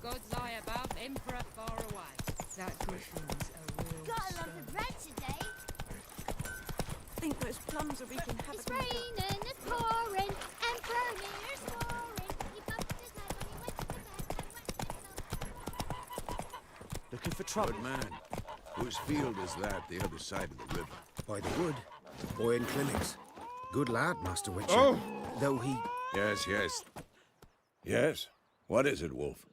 God's eye above, Emperor far away. That griffin's a real Got a lump of bread today. Think those plums are wreaking havoc. It's raining, it's pouring, Emperor near snoring. He bumped his head when he went to bed and wet himself. Looking for trouble? Good man. Whose field is that, the other side of the river? By the wood. Boy in clinics. Good lad, Master Witcher. Oh! Though he... Yes, yes. Yes? What is it, Wolf?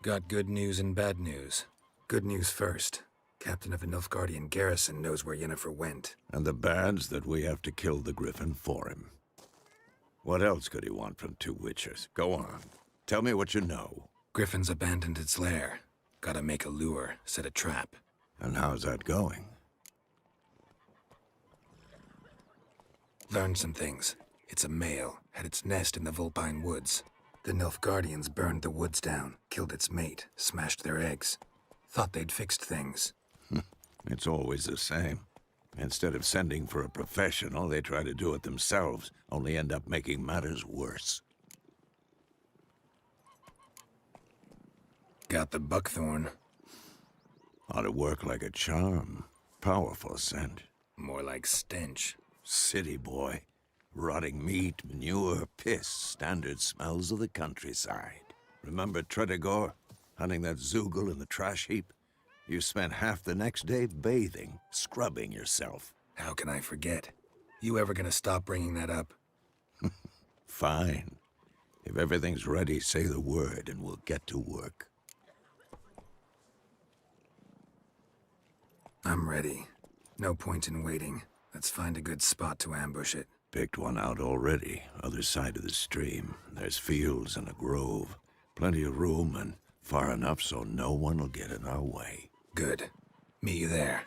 Got good news and bad news. Good news first. Captain of a Nilfgaardian garrison knows where Yennefer went. And the bad's that we have to kill the griffin for him. What else could he want from two witchers? Go on. Tell me what you know. Griffin's abandoned its lair. Gotta make a lure, set a trap. And how's that going? Learned some things. It's a male, had its nest in the Vulpine Woods. The Nilfgaardians burned the woods down, killed its mate, smashed their eggs. Thought they'd fixed things. It's always the same. Instead of sending for a professional, they try to do it themselves, only end up making matters worse. Got the buckthorn. Ought to work like a charm. Powerful scent. More like stench. City boy. Rotting meat, manure, piss, standard smells of the countryside. Remember Tredegor? Hunting that Zoogle in the trash heap? You spent half the next day bathing, scrubbing yourself. How can I forget? You ever gonna stop bringing that up? Fine. If everything's ready, say the word and we'll get to work. I'm ready. No point in waiting. Let's find a good spot to ambush it. Picked one out already, other side of the stream. There's fields and a grove. Plenty of room and far enough so no one will get in our way. Good. Meet you there.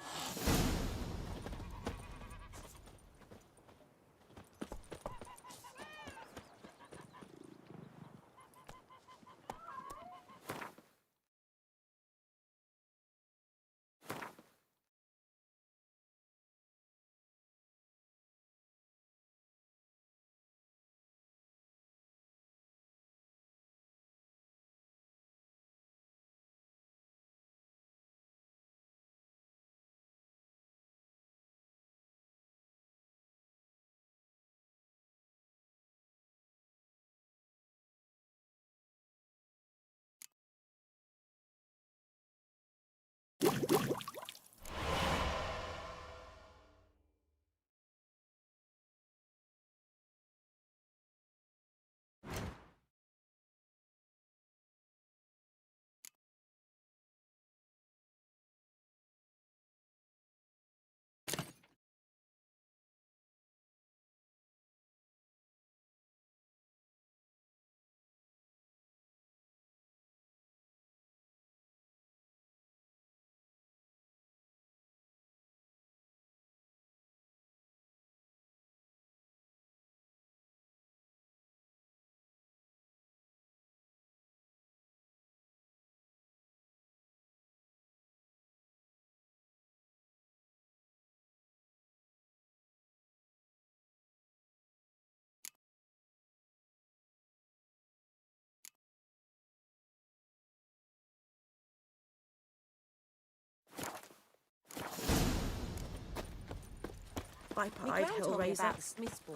pipe-eyed My gran told me hellraiser. about the Smith's boy.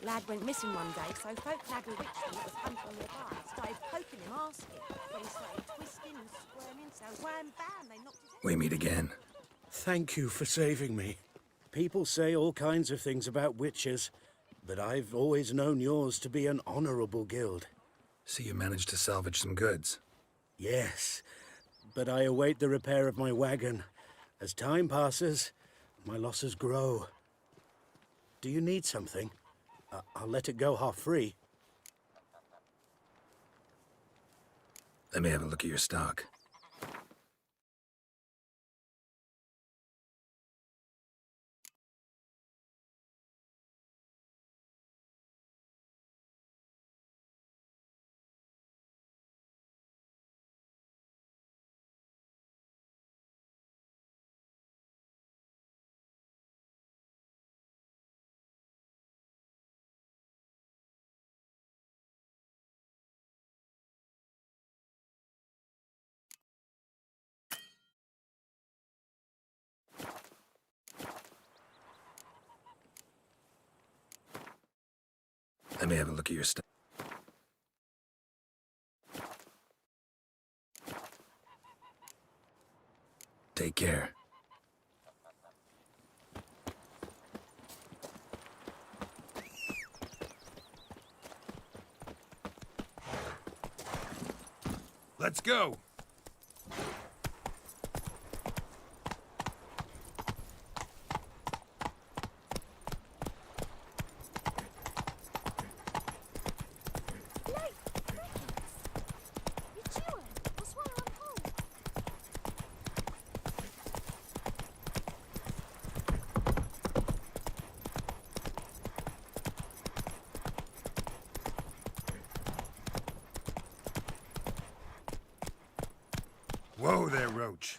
Lad went missing one day, so folk nagged a witch that was hunting on their bar. Started poking him, asking. When he started twisting and squirming, so wham bam, they knocked his head. We meet again. Thank you for saving me. People say all kinds of things about witches, but I've always known yours to be an honorable guild. See, you managed to salvage some goods. Yes, but I await the repair of my wagon. As time passes, my losses grow. Do you need something? I'll let it go half-free. Let me have a look at your stock. Let me have a look at your stock. Take care. Let's go! You chewing? I'll swallow them whole. Whoa there, Roach.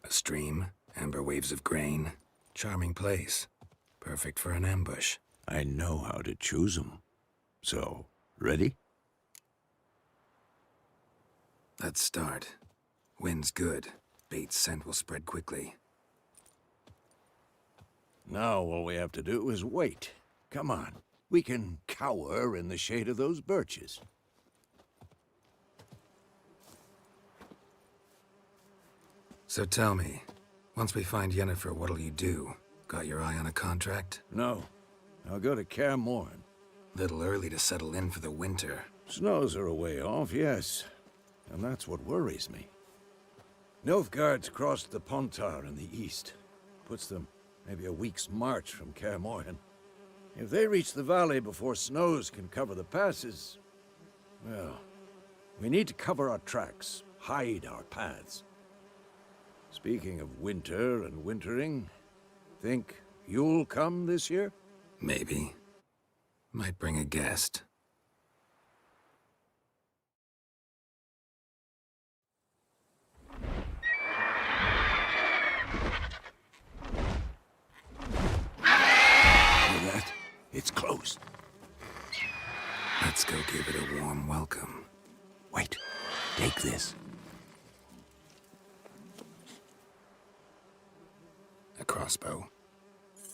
A stream, amber waves of grain. Charming place. Perfect for an ambush. I know how to choose 'em. So, ready? Let's start. Wind's good. Bait's scent will spread quickly. Now all we have to do is wait. Come on. We can cower in the shade of those birches. So tell me, once we find Yennefer, what'll you do? Got your eye on a contract? No. I'll go to Kaer Morhen. Little early to settle in for the winter. Snows are a way off, yes. And that's what worries me. Nilfgaard's crossed the Pontar in the east. Puts them maybe a week's march from Kaer Morhen. If they reach the valley before snows can cover the passes, well, we need to cover our tracks, hide our paths. Speaking of winter and wintering, think you'll come this year? Maybe. Might bring a guest. Hear that? It's close. Let's go give it a warm welcome. Wait, take this. A crossbow.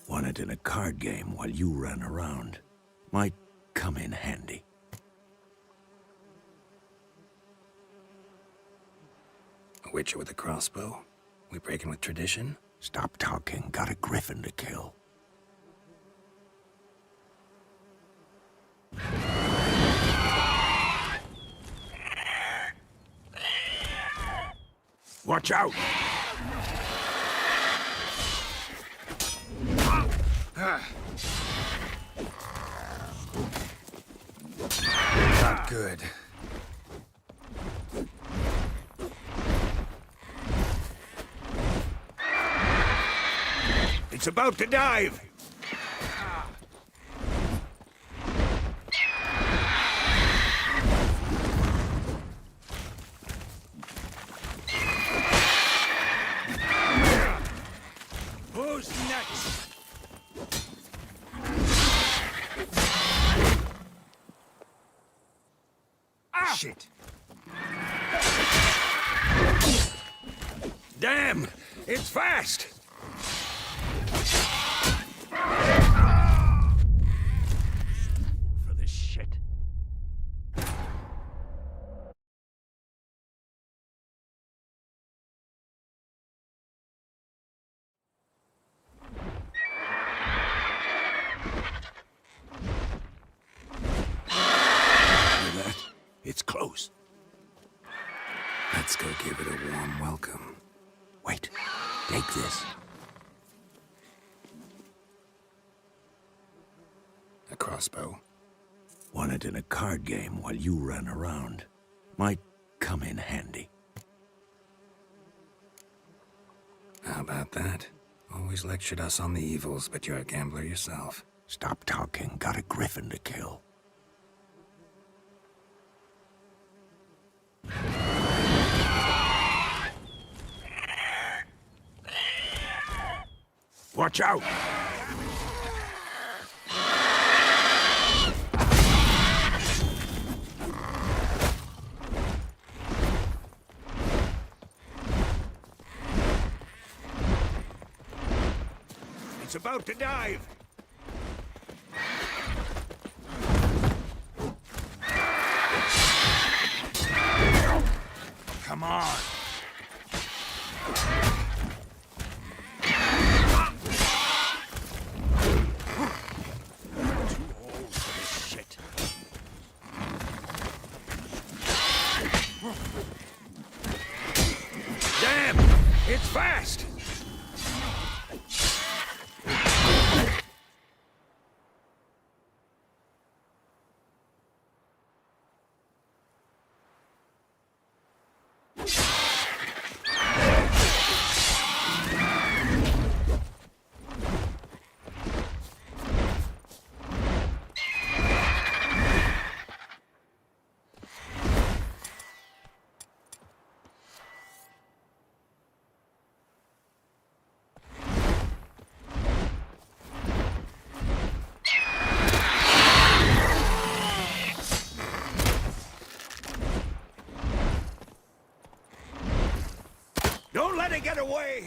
Won it in a card game while you ran around. Might come in handy. A witcher with a crossbow? We breaking with tradition? Stop talking. Got a griffin to kill. Watch out! Not good. It's about to dive! Who's next? Shit. Damn! It's fast! Let's go give it a warm welcome. Wait, take this. A crossbow. Won it in a card game while you ran around. Might come in handy. How about that? Always lectured us on the evils, but you're a gambler yourself. Stop talking. Got a griffin to kill. Watch out! It's about to dive! Come on! Damn! It's fast! Don't let it get away!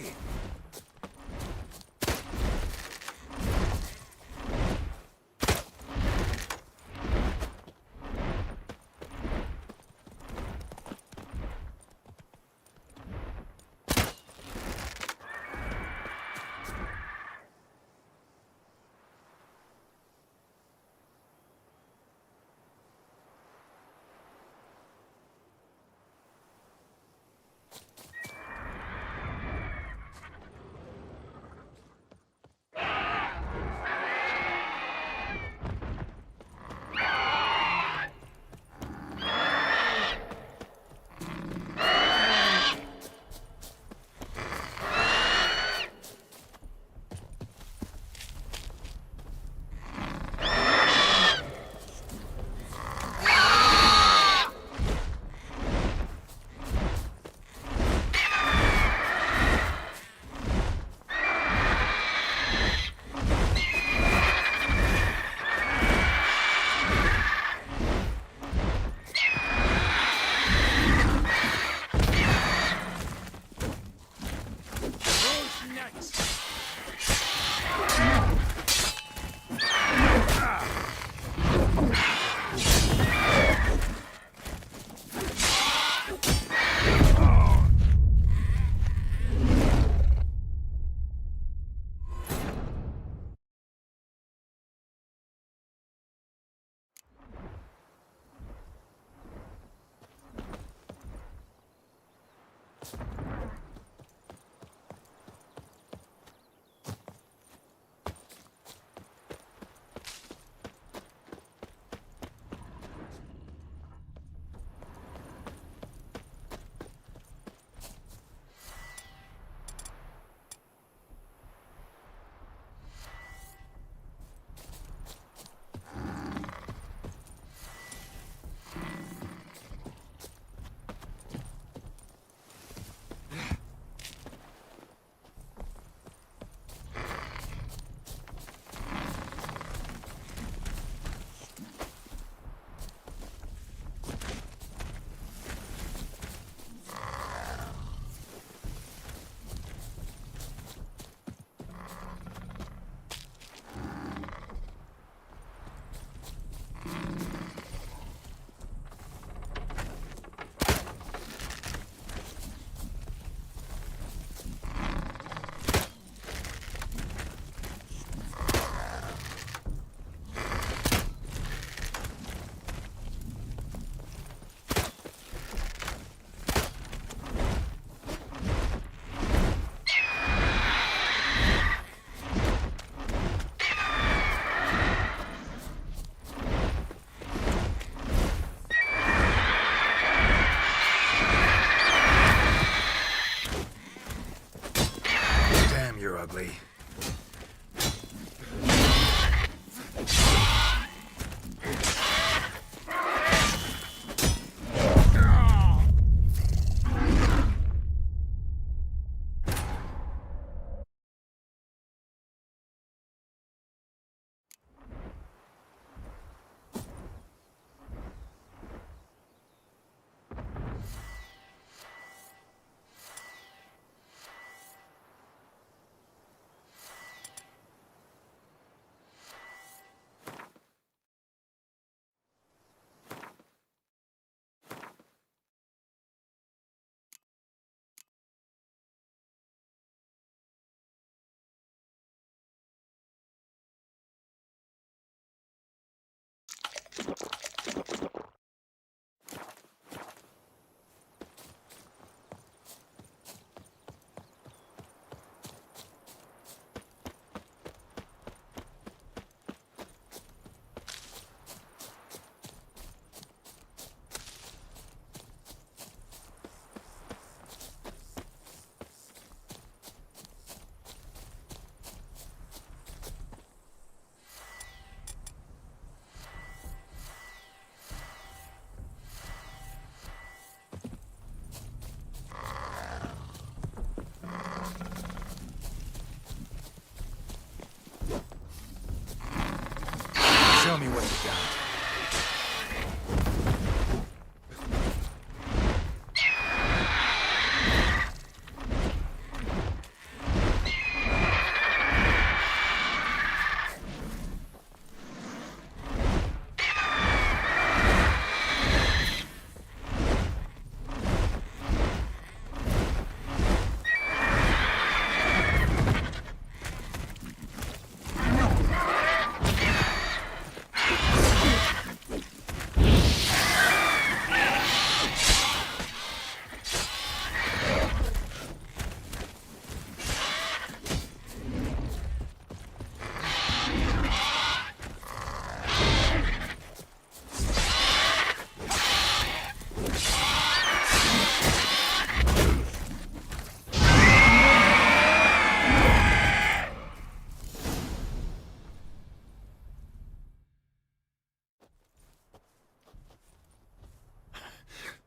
Show me what you got.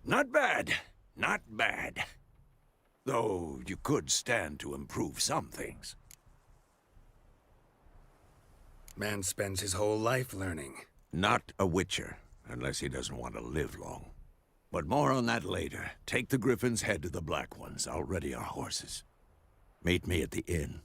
Not bad. Not bad. Though you could stand to improve some things. Man spends his whole life learning. Not a witcher, unless he doesn't want to live long. But more on that later. Take the Griffin's head to the Black Ones. I'll ready our horses. Meet me at the inn.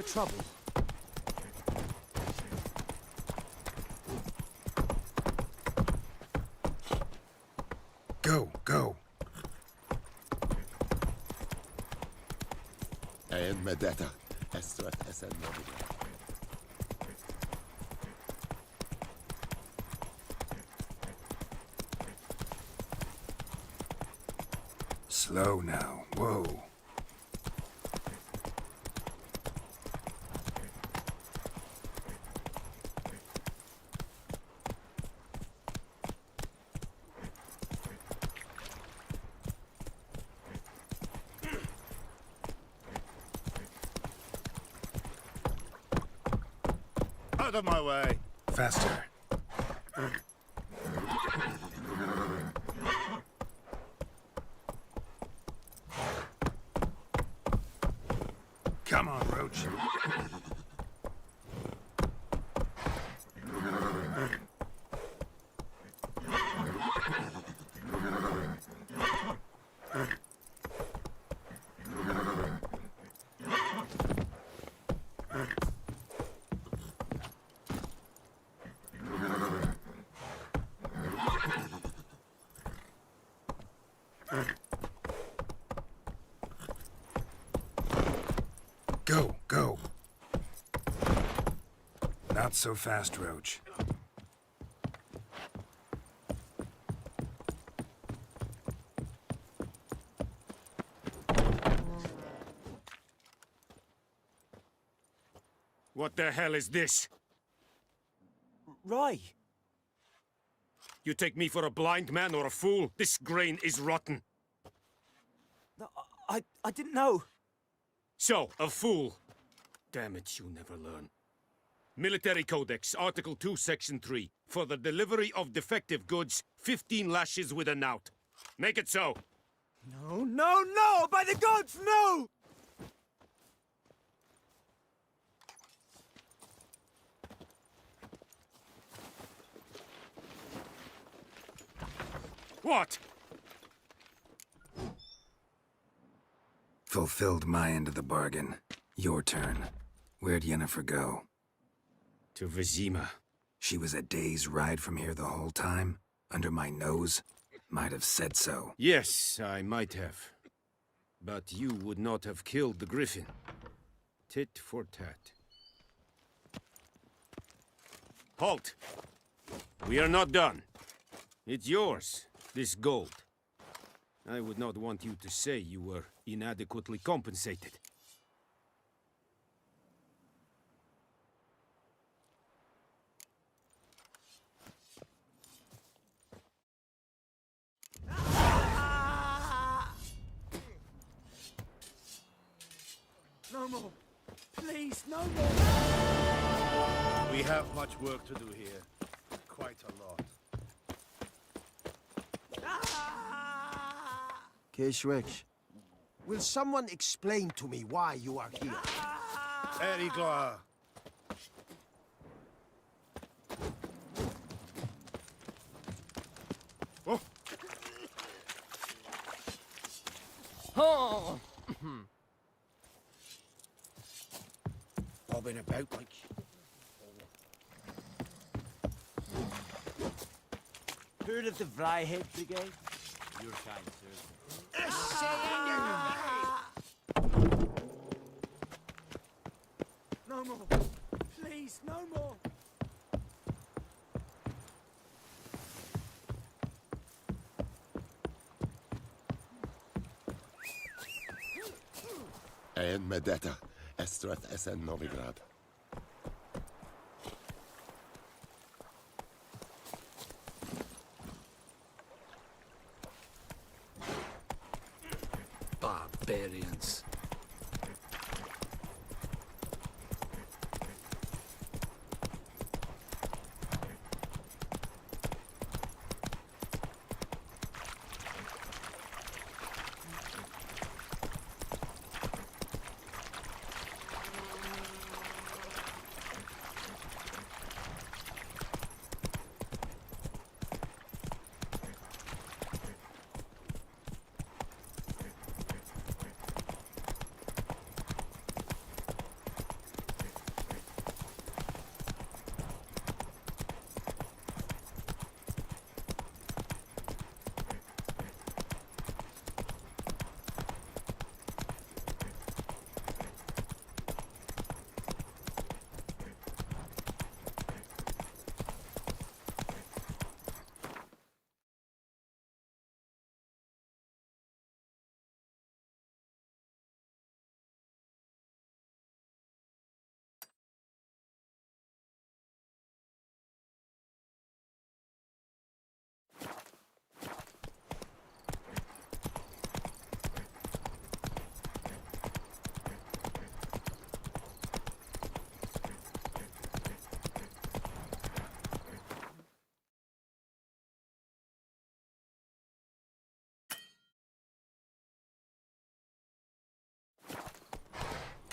trouble. Go, go. And Medetta, Estrat Esen Novigrad. Slow now. Whoa. Out of my way. Faster. Come on, Roach. Go, go. Not so fast, Roach. What the hell is this? Rye. You take me for a blind man or a fool? This grain is rotten. No, I didn't know. So, a fool. Damn it, you never learn. Military Codex, Article 2, Section 3. For the delivery of defective goods, 15 lashes with a knout. Make it so. No, no, no! By the gods, no! What? Fulfilled my end of the bargain. Your turn. Where'd Yennefer go? To Vizima. She was a day's ride from here the whole time? Under my nose? Might have said so. Yes, I might have. But you would not have killed the griffin. Tit for tat. Halt! We are not done. It's yours, this gold. I would not want you to say you were inadequately compensated. No more. Please, no more. We have much work to do here. Quite a lot. Keshwich, will someone explain to me why you are here? Erigla. Oh. Oh! Bobbing about like... Heard of the Vryhead Brigade? Your kind, sir. No more. Please, no more. And Medetta, Estrat Esen Novigrad. Barbarians.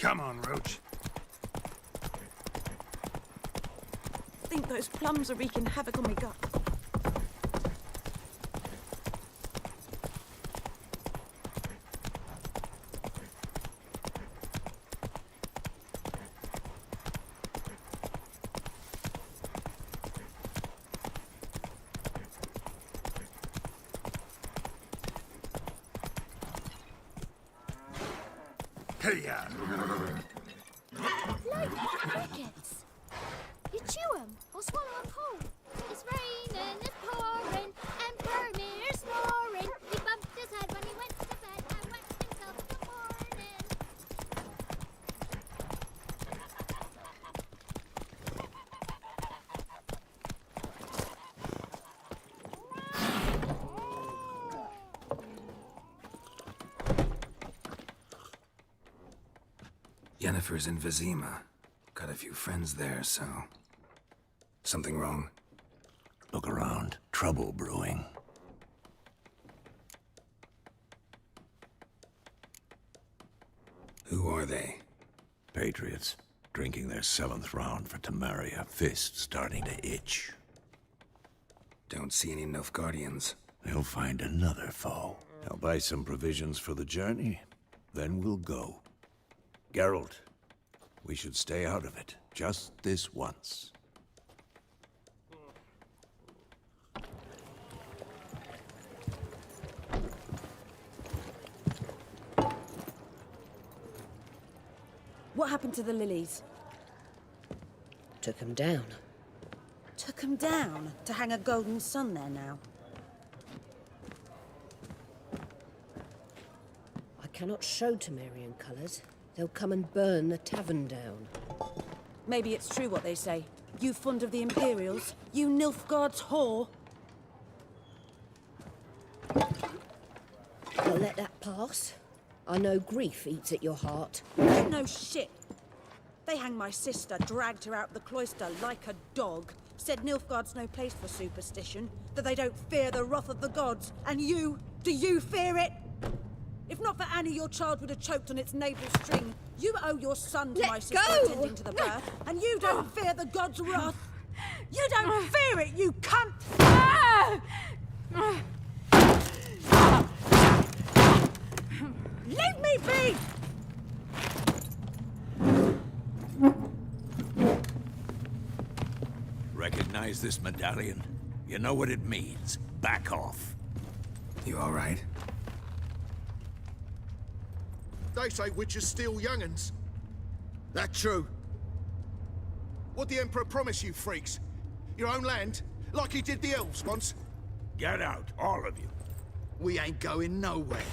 Come on, Roach. Think those plums are wreaking havoc on me gut. Hey-ya! Like crickets. You chew 'em or swallow 'em whole. It's raining, it's pouring, and Vermeer's snoring. He bumped his head when he went to bed and wet himself in the morning. Yennefer's in Vizima. Got a few friends there, so... Something wrong? Look around. Trouble brewing. Who are they? Patriots. Drinking their 7th round for Tamaria. Fist starting to itch. Don't see any Nilfgaardians. They'll find another foe. I'll buy some provisions for the journey. Then we'll go. Geralt, we should stay out of it. Just this once. What happened to the lilies? Took him down. Took 'em down to hang a golden sun there now. I cannot show Temerian colours. They'll come and burn the tavern down. Maybe it's true what they say. You fond of the Imperials? You Nilfgaard's whore? I'll let that pass. I know grief eats at your heart. You know shit. They hanged my sister, dragged her out the cloister like a dog. Said Nilfgaard's no place for superstition, that they don't fear the wrath of the gods. And you? Do you fear it? If not for Annie, your child would have choked on its navel string. You owe your son to my sister attending to the birth, and you don't fear the gods' wrath. You don't fear it, you cunt! Leave me be! Recognize this medallion? You know what it means. Back off. You all right? They say witches steal young'uns. That true? What the Emperor promise you, freaks? Your own land? Like he did the elves once? Get out, all of you. We ain't going nowhere.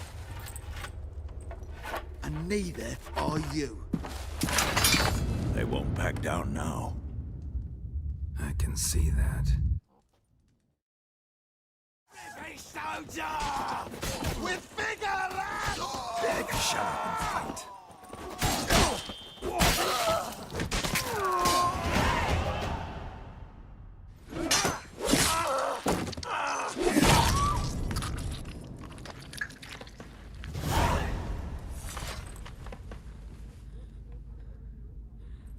And neither are you. They won't back down now. I can see that. Soldier! With vigor, lad! Shut up and fight.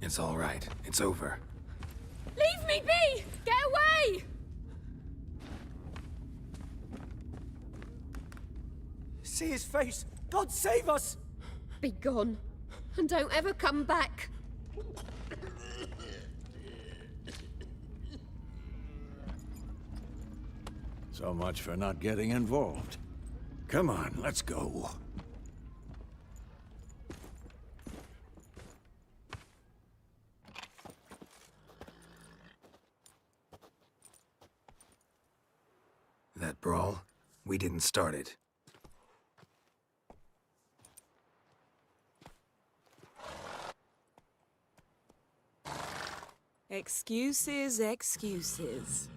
It's all right. It's over. Leave me be! Get away! See his face! God save us! Be gone, and don't ever come back. So much for not getting involved. Come on, let's go. That brawl, we didn't start it. Excuses, excuses.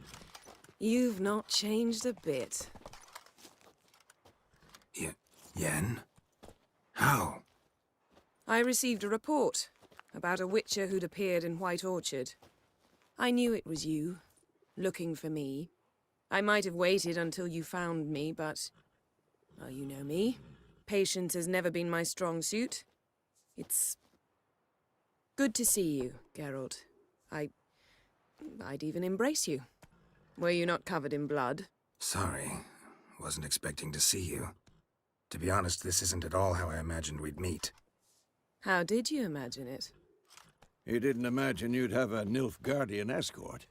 You've not changed a bit. Yen? How? I received a report about a witcher who'd appeared in White Orchard. I knew it was you, looking for me. I might have waited until you found me, but... well, you know me. Patience has never been my strong suit. It's Good to see you, Geralt. I'd even embrace you. Were you not covered in blood? Sorry. Wasn't expecting to see you. To be honest, this isn't at all how I imagined we'd meet. How did you imagine it? You didn't imagine you'd have a Nilfgaardian escort.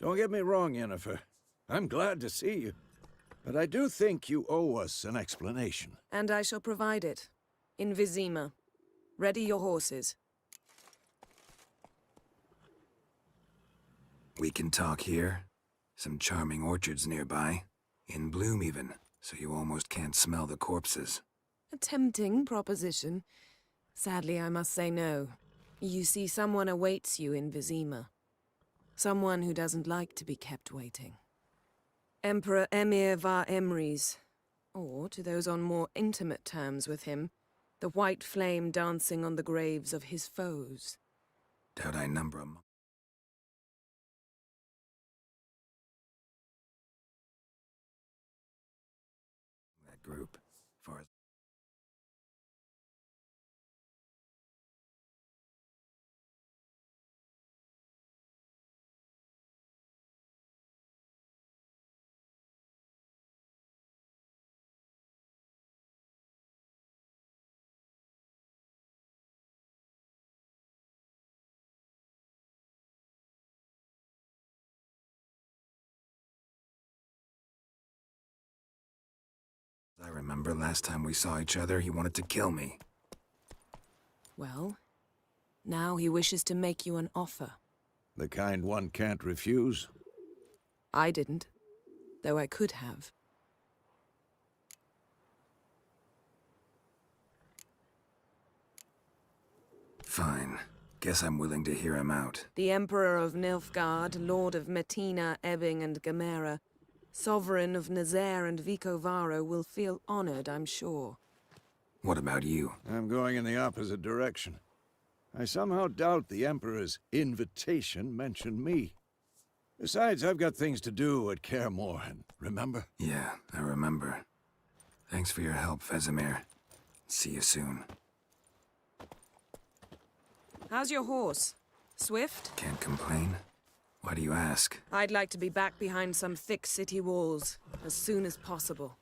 Don't get me wrong, Yennefer. I'm glad to see you. But I do think you owe us an explanation. And I shall provide it. In Vizima. Ready your horses. We can talk here. Some charming orchards nearby. In bloom even, so you almost can't smell the corpses. A tempting proposition. Sadly, I must say no. You see, someone awaits you in Vizima. Someone who doesn't like to be kept waiting. Emperor Emir var Emrys. Or, to those on more intimate terms with him, the white flame dancing on the graves of his foes. Doubt I number 'em. That group, far as... I remember last time we saw each other, he wanted to kill me. Well, now he wishes to make you an offer. The kind one can't refuse. I didn't, though I could have. Fine. Guess I'm willing to hear him out. The Emperor of Nilfgaard, Lord of Metina, Ebbing, and Gamera, Sovereign of Nazaire and Vicovaro will feel honored, I'm sure. What about you? I'm going in the opposite direction. I somehow doubt the Emperor's invitation mentioned me. Besides, I've got things to do at Kaer Morhen, remember? Yeah, I remember. Thanks for your help, Vesemir. See you soon. How's your horse? Swift? Can't complain. Why do you ask? I'd like to be back behind some thick city walls, as soon as possible.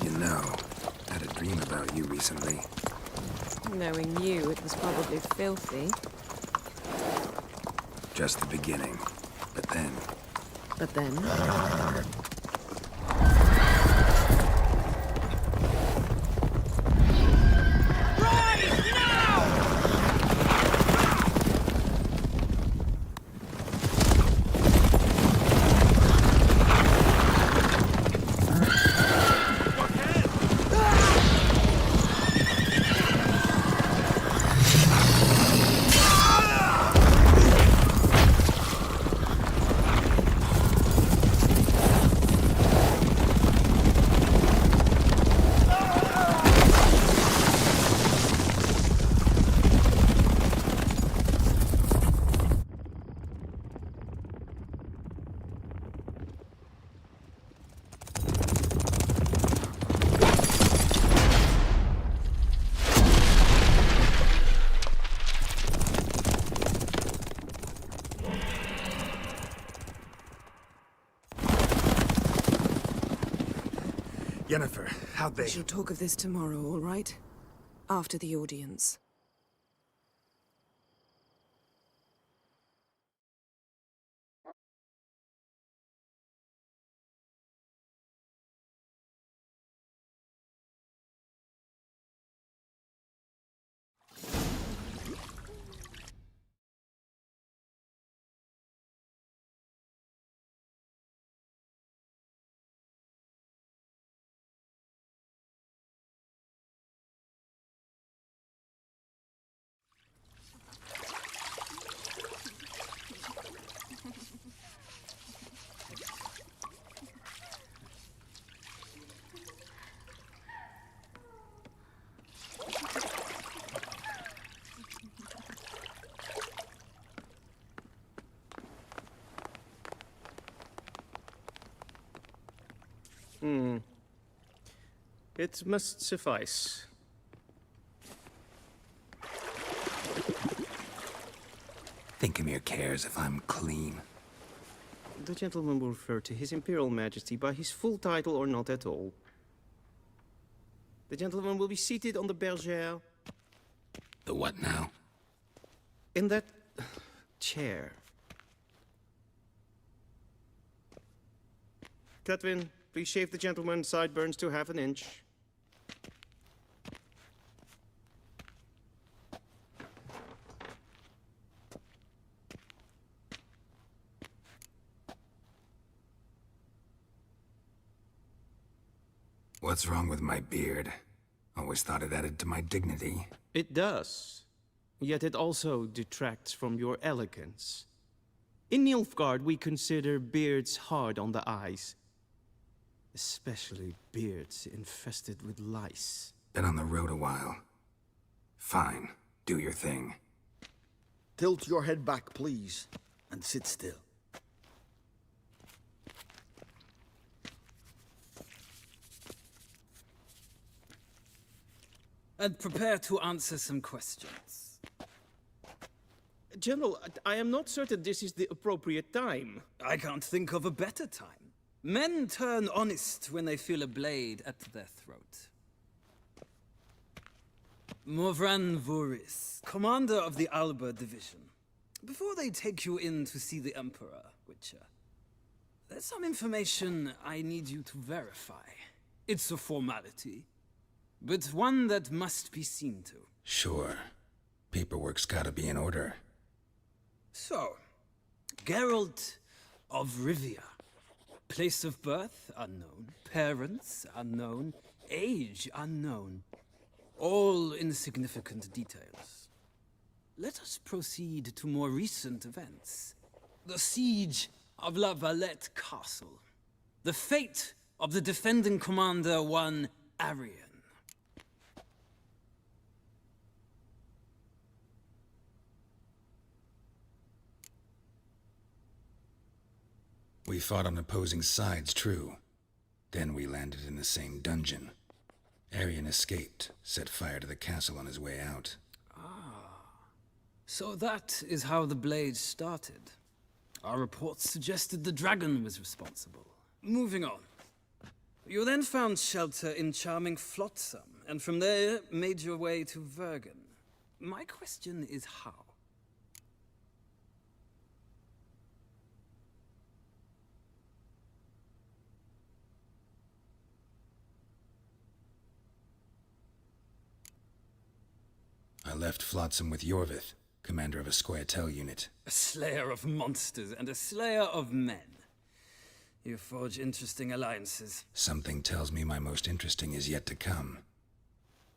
You know, I had a dream about you recently. Knowing you, it was probably filthy. Just the beginning. But then... But then... Yennefer, how'd they... We shall talk of this tomorrow, all right? After the audience. It must suffice. Thinkamere cares if I'm clean. The gentleman will refer to His Imperial Majesty by his full title or not at all. The gentleman will be seated on the bergère. The what now? In that chair. Catwin, please shave the gentleman's sideburns to half an inch. What's wrong with my beard? Always thought it added to my dignity. It does. Yet it also detracts from your elegance. In Nilfgaard, we consider beards hard on the eyes. Especially beards infested with lice. Been on the road a while. Fine. Do your thing. Tilt your head back, please, and sit still. And prepare to answer some questions. General, I am not certain this is the appropriate time. I can't think of a better time. Men turn honest when they feel a blade at their throat. Morvran Voris, commander of the Alba Division. Before they take you in to see the Emperor, Witcher, there's some information I need you to verify. It's a formality, but one that must be seen to. Sure. Paperwork's gotta be in order. So, Geralt of Rivia. Place of birth, unknown. Parents, unknown. Age, unknown. All insignificant details. Let us proceed to more recent events. The siege of La Valette Castle. The fate of the defending commander, one Arian. We fought on opposing sides, true. Then we landed in the same dungeon. Arian escaped, set fire to the castle on his way out. So that is how the blade started. Our reports suggested the dragon was responsible. Moving on. You then found shelter in charming Flotsam, and from there made your way to Vergen. My question is how? I left Flotsam with Yorvith, commander of a Squaretel unit. A slayer of monsters and a slayer of men. You forge interesting alliances. Something tells me my most interesting is yet to come.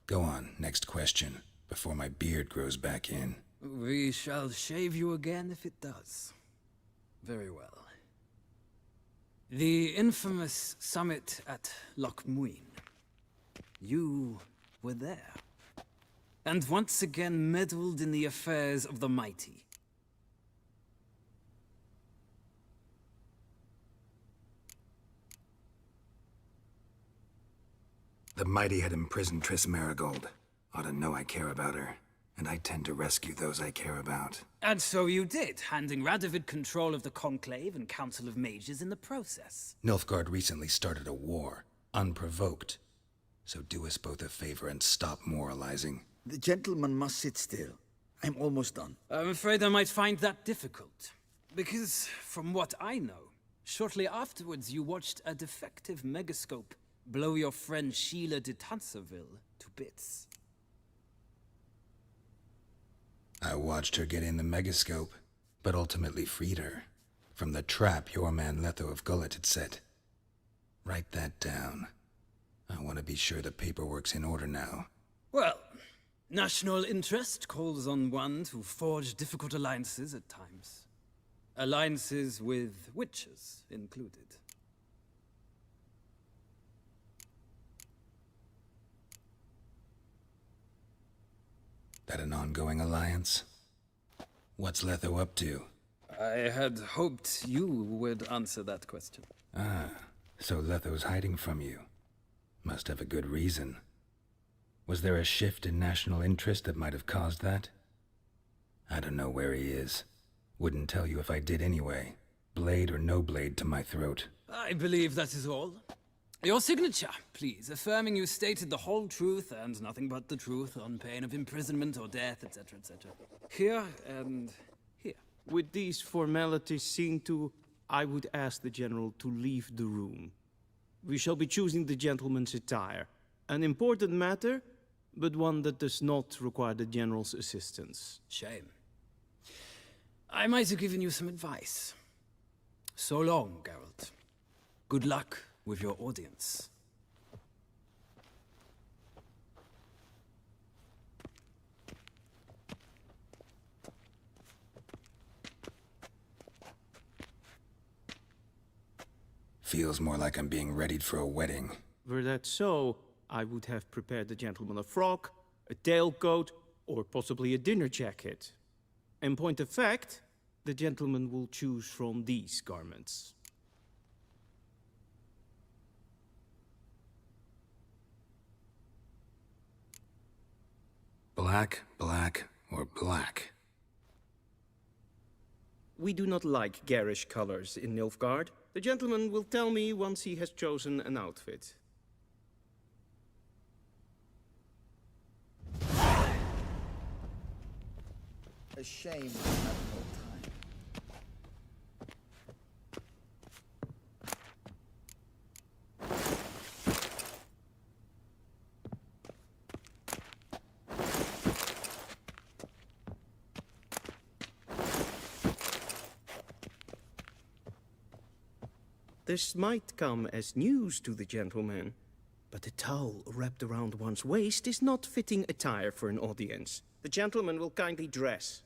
Go on, next question, before my beard grows back in. We shall shave you again if it does. Very well. The infamous summit at Loch Muin. You were there. And once again meddled in the affairs of the mighty. The mighty had imprisoned Triss Marigold. Ought to know I care about her, and I tend to rescue those I care about. And so you did, handing Radovid control of the Conclave and Council of Mages in the process. Nilfgaard recently started a war, unprovoked. So do us both a favor and stop moralizing. The gentleman must sit still. I'm almost done. I'm afraid I might find that difficult. Because, from what I know, shortly afterwards you watched a defective megascope blow your friend Sheila de Tanserville to bits. I watched her get in the megascope, but ultimately freed her from the trap your man Letho of Gullet had set. Write that down. I want to be sure the paperwork's in order now. Well, national interest calls on one to forge difficult alliances at times. Alliances with witches included. That an ongoing alliance? What's Letho up to? I had hoped you would answer that question. Ah, so Letho's hiding from you. Must have a good reason. Was there a shift in national interest that might have caused that? I don't know where he is. Wouldn't tell you if I did anyway. Blade or no blade to my throat. I believe that is all. Your signature, please, affirming you stated the whole truth and nothing but the truth on pain of imprisonment or death, etc., etc. Here and here. With these formalities seen to, I would ask the General to leave the room. We shall be choosing the gentleman's attire. An important matter, but one that does not require the General's assistance. Shame. I might have given you some advice. So long, Geralt. Good luck with your audience. Feels more like I'm being readied for a wedding. Were that so, I would have prepared the gentleman a frock, a tailcoat, or possibly a dinner jacket. In point of fact, the gentleman will choose from these garments. Black, black, or black? We do not like garish colors in Nilfgaard. The gentleman will tell me once he has chosen an outfit. A shame we have no time. This might come as news to the gentleman, but a towel wrapped around one's waist is not fitting attire for an audience. The gentleman will kindly dress.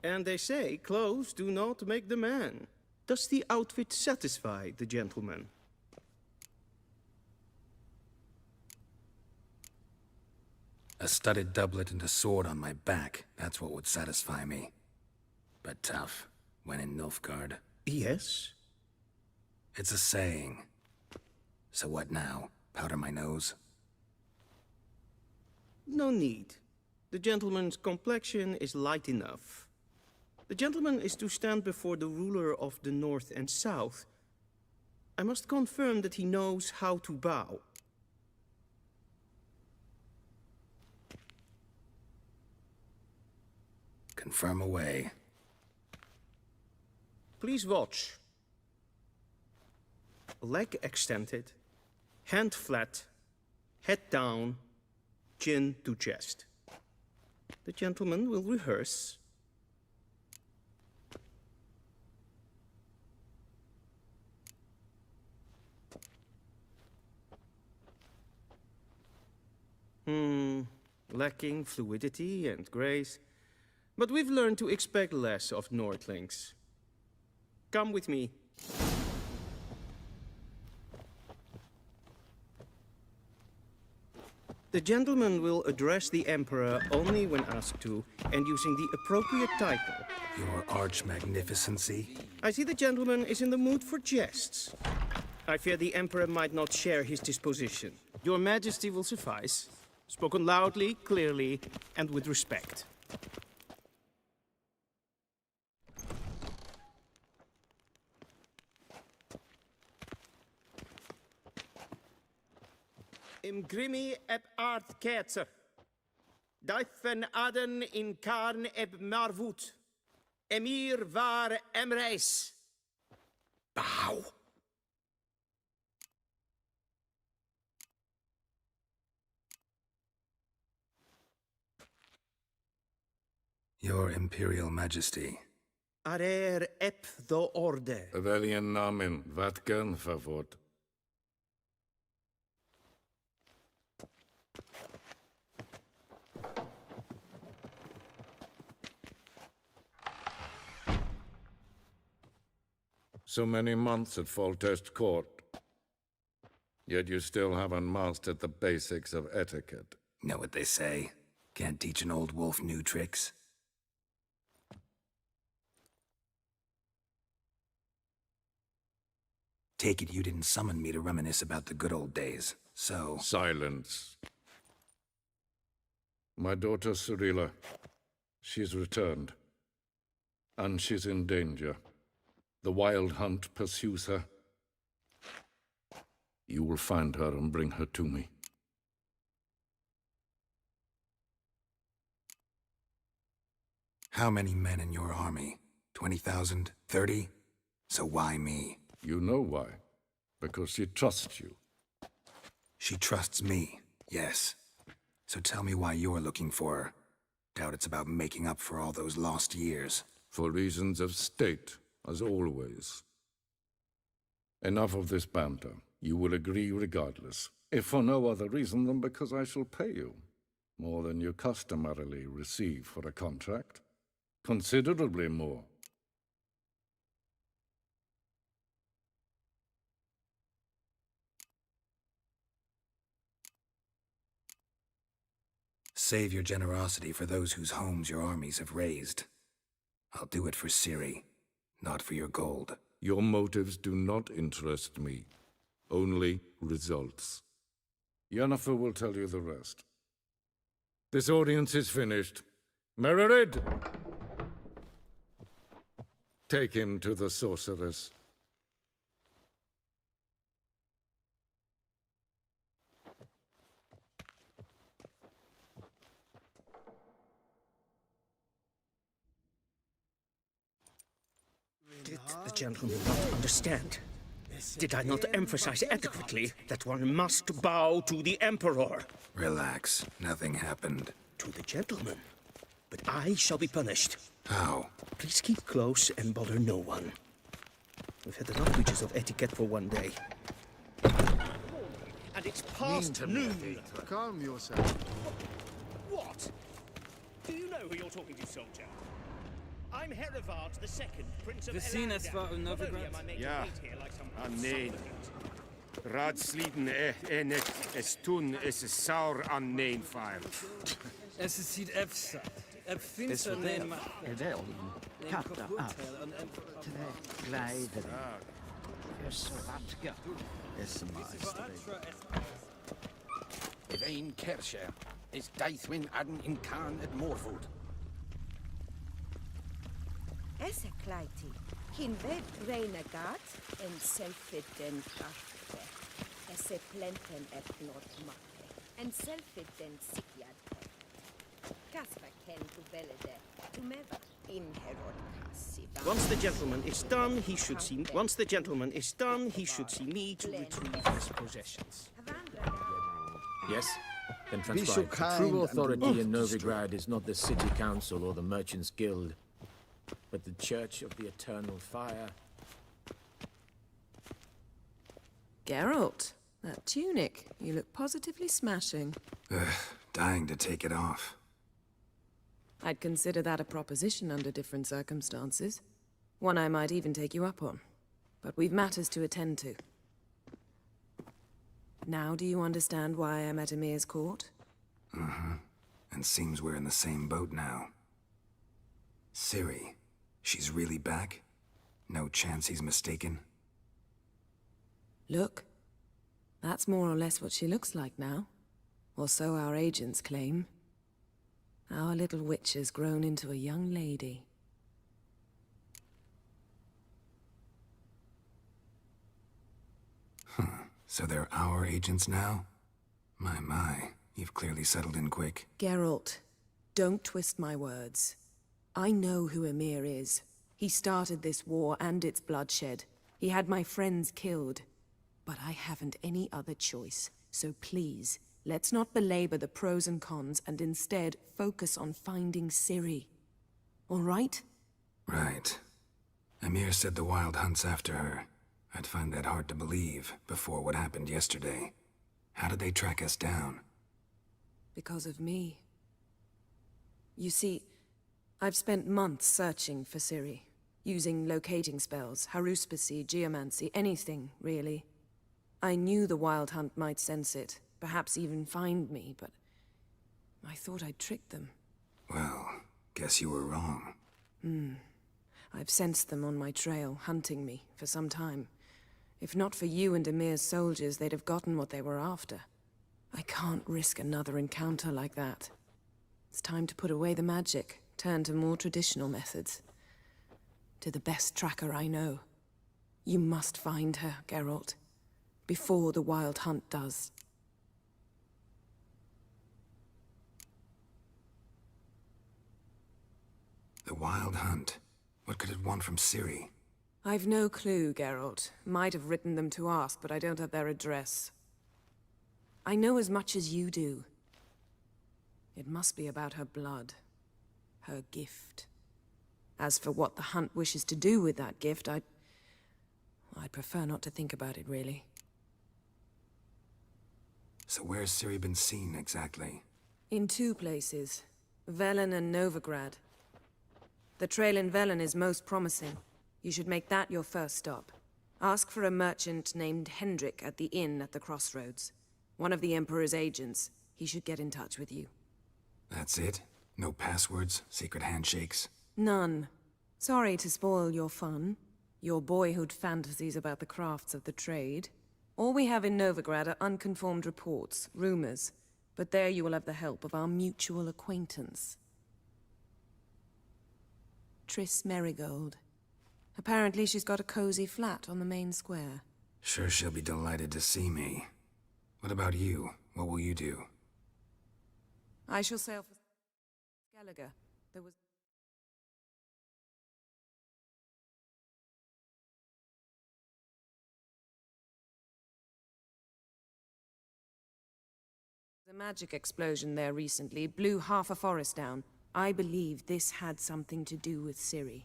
And they say clothes do not make the man. Does the outfit satisfy the gentleman? A studded doublet and a sword on my back, that's what would satisfy me. But tough, when in Nilfgaard. Yes? It's a saying. So what now? Powder my nose? No need. The gentleman's complexion is light enough. The gentleman is to stand before the ruler of the North and South. I must confirm that he knows how to bow. Confirm away. Please watch. Leg extended, hand flat, head down, chin to chest. The gentleman will rehearse. Lacking fluidity and grace. But we've learned to expect less of Nordlings. Come with me. The gentleman will address the Emperor only when asked to, and using the appropriate title. Your arch-magnificency? I see the gentleman is in the mood for jests. I fear the Emperor might not share his disposition. Your Majesty will suffice. Spoken loudly, clearly, and with respect. Im grimi eb art ketzer. Daifen aden in karn eb marvut. Emir var emreis. Bow! Your Imperial Majesty. Arer ep the orde. Welchen Namen, wat gern verwort? So many months at Foltest Court. Yet you still haven't mastered the basics of etiquette. Know what they say? Can't teach an old wolf new tricks. Take it you didn't summon me to reminisce about the good old days, so... Silence. My daughter Cyrilla, she's returned. And she's in danger. The Wild Hunt pursues her. You will find her and bring her to me. How many men in your army? 20,000? 30? So why me? You know why. Because she trusts you. She trusts me, yes. So tell me why you're looking for her. Doubt it's about making up for all those lost years. For reasons of state, as always. Enough of this banter. You will agree regardless. If for no other reason than because I shall pay you. More than you customarily receive for a contract. Considerably more. Save your generosity for those whose homes your armies have razed. I'll do it for Ciri, not for your gold. Your motives do not interest me. Only results. Yennefer will tell you the rest. This audience is finished. Mererid! Take him to the sorceress. Did the gentleman not understand? Did I not emphasize adequately that one must bow to the Emperor? Relax. Nothing happened. To the gentleman. But I shall be punished. How? Please keep close and bother no one. We've had enough breaches of etiquette for one day. And it's past noon. Calm yourself. What? Do you know who you're talking to, soldier? I'm Herivard II, Prince of Elandia. Ja, nee. Raadsliden net es tun es saur an neen file. Es is ziet efsa. Ep finst er neen ma... Katta af. Gleider. Svartga. Es If ein Kerscher is Deithwin adden in Khan at Morfoot. Esse kleiti, hin ved renegat en selfiden kaffe. Esse plenten et not makke, en selfiden sikjadke. Kasva ken tu belede, tu meva in herod kassi. Once the gentleman is done, he should see... Once the gentleman is done, he should see me to retrieve his possessions. Yes? Then Be so transcribe. kind True and authority in destroy. Novigrad is not the city council or the merchants guild, but the Church of the Eternal Fire. Geralt, that tunic. You look positively smashing. Dying to take it off. I'd consider that a proposition under different circumstances. One I might even take you up on. But we've matters to attend to. Now do you understand why I'm at Emir's court? Mm-hmm. And seems we're in the same boat now. Ciri, she's really back? No chance he's mistaken? Look. That's more or less what she looks like now. Or so our agents claim. Our little witch has grown into a young lady. So they're our agents now? My, you've clearly settled in quick. Geralt, don't twist my words. I know who Emir is. He started this war and its bloodshed. He had my friends killed. But I haven't any other choice. So please, let's not belabor the pros and cons and instead focus on finding Ciri. All right? Right. Emir said the Wild Hunt's after her. I'd find that hard to believe before what happened yesterday. How did they track us down? Because of me. You see, I've spent months searching for Ciri, using locating spells, haruspicy, geomancy, anything, really. I knew the Wild Hunt might sense it, perhaps even find me, but I thought I'd tricked them. Well, guess you were wrong. I've sensed them on my trail, hunting me, for some time. If not for you and Emir's soldiers, they'd have gotten what they were after. I can't risk another encounter like that. It's time to put away the magic, turn to more traditional methods. To the best tracker I know. You must find her, Geralt. Before the Wild Hunt does. The Wild Hunt? What could it want from Ciri? I've no clue, Geralt. Might have written them to ask, but I don't have their address. I know as much as you do. It must be about her blood. Her gift. As for what the Hunt wishes to do with that gift, I'd prefer not to think about it, really. So where's Ciri been seen, exactly? In two places. Velen and Novigrad. The trail in Velen is most promising. You should make that your first stop. Ask for a merchant named Hendrik at the inn at the crossroads. One of the Emperor's agents. He should get in touch with you. That's it? No passwords, secret handshakes? None. Sorry to spoil your fun. Your boyhood fantasies about the crafts of the trade. All we have in Novigrad are unconformed reports, rumors. But there you will have the help of our mutual acquaintance. Triss Merigold. Apparently she's got a cozy flat on the main square. Sure she'll be delighted to see me. What about you? What will you do? I shall sail for Gallagher. There was... A magic explosion there recently blew half a forest down. I believe this had something to do with Ciri.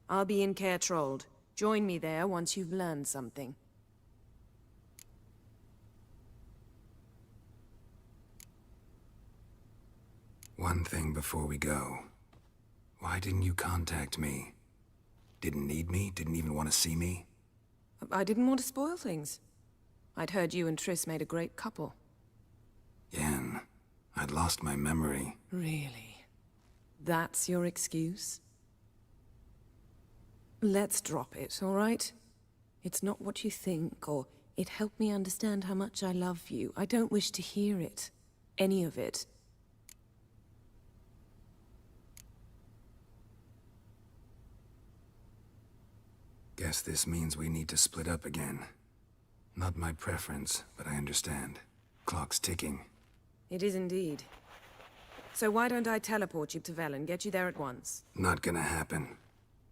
I'll be in Caer Trold. Join me there once you've learned something. One thing before we go. Why didn't you contact me? Didn't need me? Didn't even want to see me? I didn't want to spoil things. I'd heard you and Triss made a great couple. Yen, I'd lost my memory. Really? That's your excuse? Let's drop it, all right? It's not what you think, or it helped me understand how much I love you. I don't wish to hear it. Any of it. Guess this means we need to split up again. Not my preference, but I understand. Clock's ticking. It is indeed. So why don't I teleport you to Velen, get you there at once? Not gonna happen.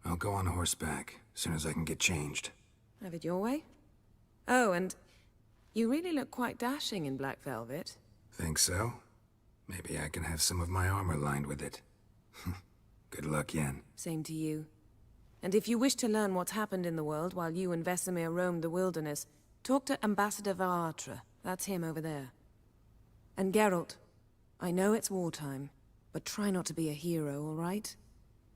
I'll go on horseback, as soon as I can get changed. Have it your way? Oh, and you really look quite dashing in black velvet. Think so? Maybe I can have some of my armor lined with it. Good luck, Yen. Same to you. And if you wish to learn what's happened in the world while you and Vesemir roamed the wilderness, talk to Ambassador Varatra. That's him over there. And Geralt, I know it's wartime, but try not to be a hero, all right?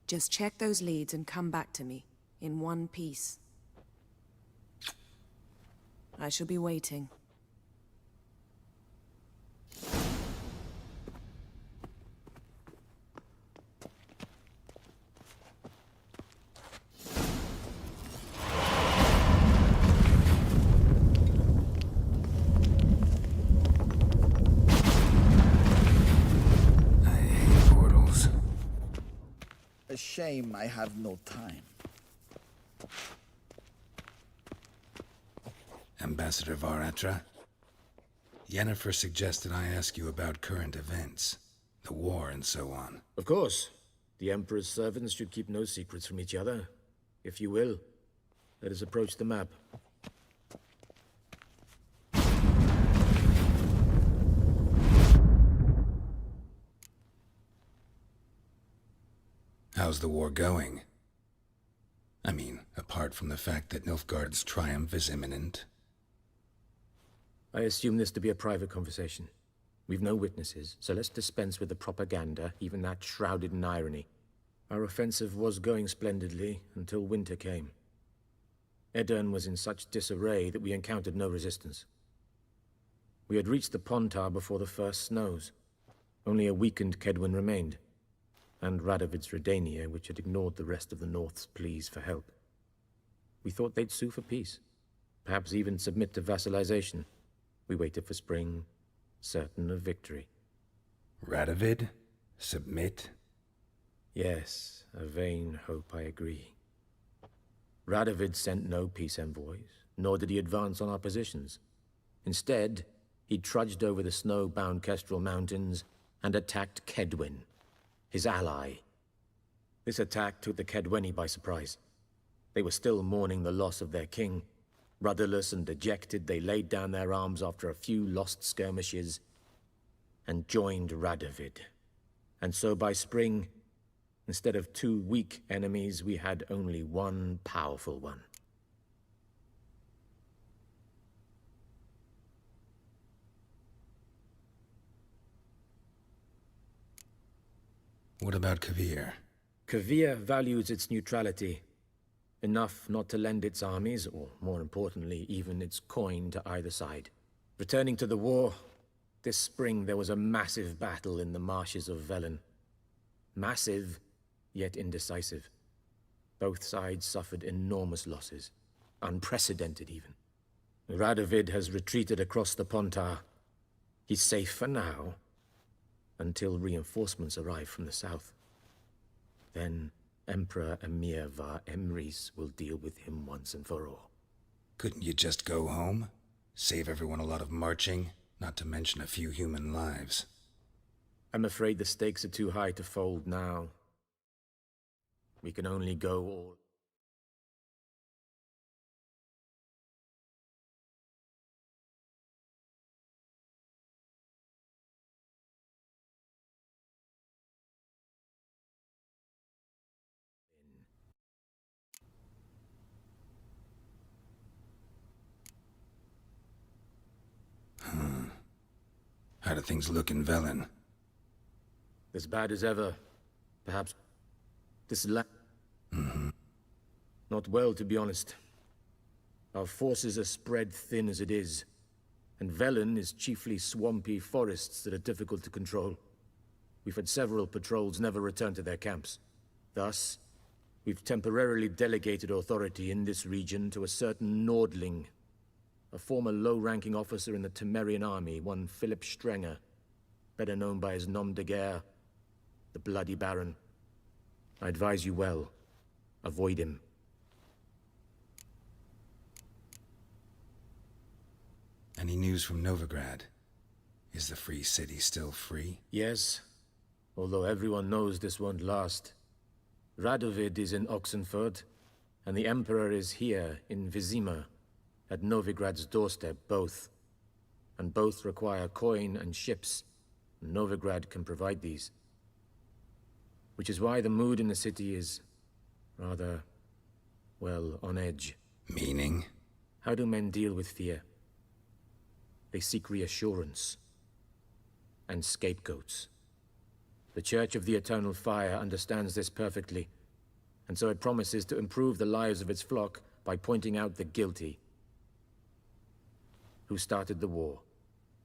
Just check those leads and come back to me, in one piece. I shall be waiting. shame I have no time. Ambassador Varatra? Yennefer suggested I ask you about current events, the war and so on. Of course. The Emperor's servants should keep no secrets from each other. If you will, let us approach the map. How's the war going? I mean, apart from the fact that Nilfgaard's triumph is imminent. I assume this to be a private conversation. We've no witnesses, so let's dispense with the propaganda, even that shrouded in irony. Our offensive was going splendidly until winter came. Edirn was in such disarray that we encountered no resistance. We had reached the Pontar before the first snows. Only a weakened Kedwin remained, and Radovid's Redania, which had ignored the rest of the North's pleas for help. We thought they'd sue for peace, perhaps even submit to vassalization. We waited for spring, certain of victory. Radovid? Submit? Yes, a vain hope, I agree. Radovid sent no peace envoys, nor did he advance on our positions. Instead, he trudged over the snow-bound Kestrel Mountains and attacked Kedwin, his ally. This attack took the Kedweni by surprise. They were still mourning the loss of their king. Rudderless and dejected, they laid down their arms after a few lost skirmishes and joined Radovid. And so by spring, instead of 2 weak enemies, we had only one powerful one. What about Kavir? Kavir values its neutrality, enough not to lend its armies, or more importantly, even its coin to either side. Returning to the war, this spring there was a massive battle in the marshes of Velen. Massive, yet indecisive. Both sides suffered enormous losses, unprecedented even. Radovid has retreated across the Pontar. He's safe for now, until reinforcements arrive from the south. Then Emperor Emir var Emrys will deal with him once and for all. Couldn't you just go home? Save everyone a lot of marching, not to mention a few human lives. I'm afraid the stakes are too high to fold now. We can only go all... How do things look in Velen? As bad as ever. Perhaps... this Not well, to be honest. Our forces are spread thin as it is, and Velen is chiefly swampy forests that are difficult to control. We've had several patrols never return to their camps. Thus, we've temporarily delegated authority in this region to a certain Nordling, a former low-ranking officer in the Temerian army, one Philip Strenger, better known by his nom de guerre, the Bloody Baron. I advise you well. Avoid him. Any news from Novigrad? Is the free city still free? Yes, although everyone knows this won't last. Radovid is in Oxenford, and the Emperor is here in Vizima, at Novigrad's doorstep, both. And both require coin and ships. Novigrad can provide these. Which is why the mood in the city is rather, well, on edge. Meaning? How do men deal with fear? They seek reassurance and scapegoats. The Church of the Eternal Fire understands this perfectly, and so it promises to improve the lives of its flock by pointing out the guilty. Who started the war?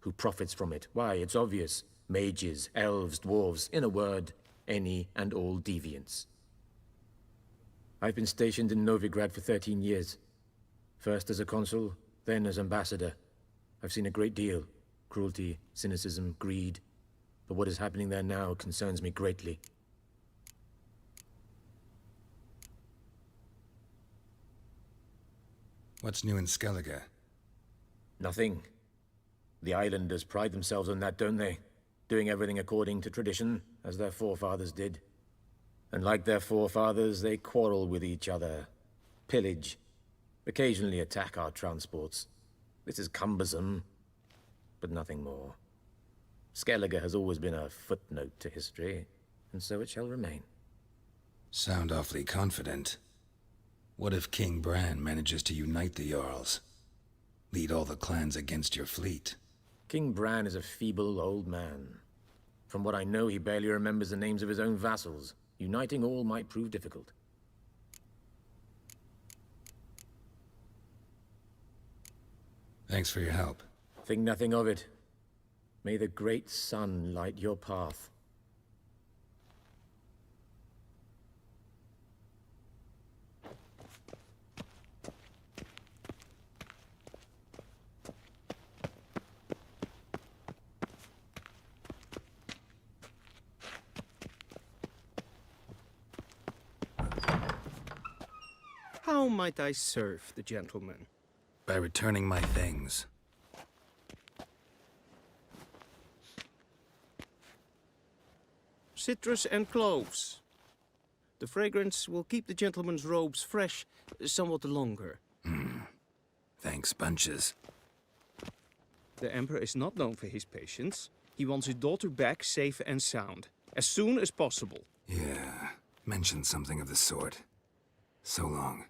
Who profits from it? Why, it's obvious. Mages, elves, dwarves, in a word, any and all deviants. I've been stationed in Novigrad for 13 years. First as a consul, then as ambassador. I've seen a great deal. Cruelty, cynicism, greed. But what is happening there now concerns me greatly. What's new in Skellige? Nothing. The islanders pride themselves on that, don't they? Doing everything according to tradition, as their forefathers did. And like their forefathers, they quarrel with each other, pillage, occasionally attack our transports. This is cumbersome, but nothing more. Skellige has always been a footnote to history, and so it shall remain. Sound awfully confident. What if King Bran manages to unite the Jarls? Lead all the clans against your fleet? King Bran is a feeble old man. From what I know, he barely remembers the names of his own vassals. Uniting all might prove difficult. Thanks for your help. Think nothing of it. May the great sun light your path. How might I serve the gentleman? By returning my things. Citrus and cloves. The fragrance will keep the gentleman's robes fresh somewhat longer. Thanks, bunches. The Emperor is not known for his patience. He wants his daughter back safe and sound, as soon as possible. Yeah, mentioned something of the sort. So long.